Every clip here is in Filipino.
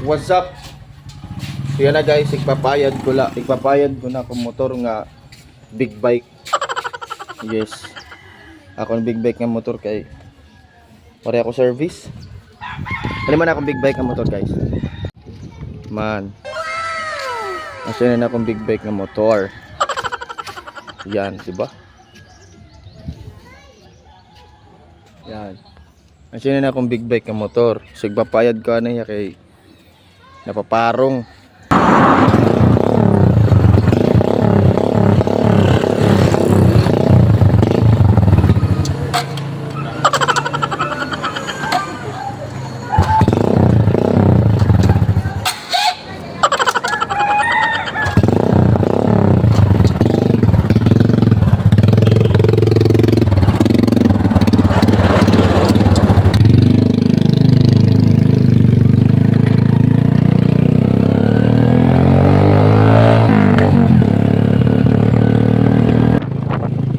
What's up? So yan na guys, igpapayad ko na kung motor nga big bike. Yes. Ako ng big bike nga motor kay pare ako service. Ano man akong big bike nga motor guys. Man. Kasi na akong big bike nga motor. Yan, diba? Yan. Kasi na akong big bike nga motor. So igpapayad ko na niya kay napaparong.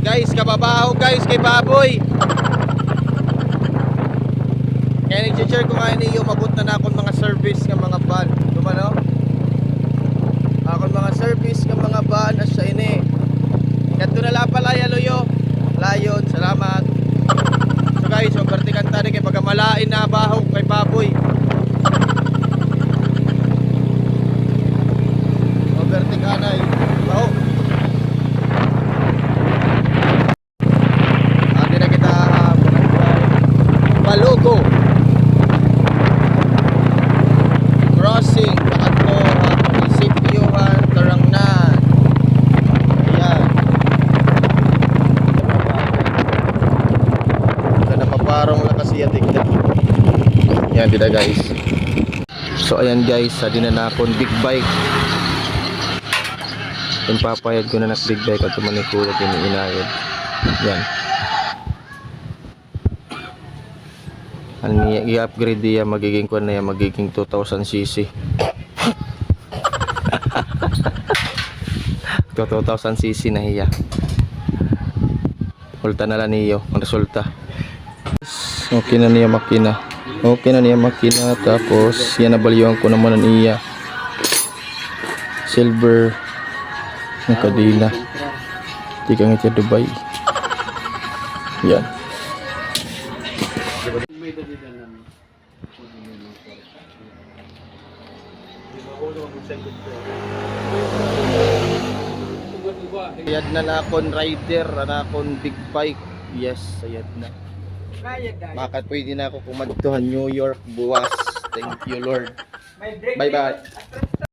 Guys, kababaho guys kay Baboy. Kaya nag-share ko nga ini yung mabot na akong mga service ng mga van. Dumano? Akong mga service ng mga van as sa ini. Kadto na lang pala yaluyo. Layon, salamat. So guys, yung vertikan tani kay pagamalain na baho kay Baboy. O vertikanay. Baho. Logo crossing ato munisipyohan Tarangnan. Ayan, kada paparong lang kasi yatigda. Yan dito guys. So ayan guys, sa dinanakon big bike. Kung papayad ko na ng big bike at tumanikulat yung inayod. Yan. Ang i-upgrade niya magiging ko na yan, magiging 2000cc. 2000cc na hiya. Ulta na lang niyo ang resulta. Okay na niya makina. Okay na niya makina. Tapos yan nabalyuan ko naman ang iya. Silver na kadila. Di ka nga Dubai. Yan. Ayad na akong rider, na akong big bike. Yes, ayad na. Bakit pwede na ako kumadtuhan New York buwas. Thank you Lord. Bye bye.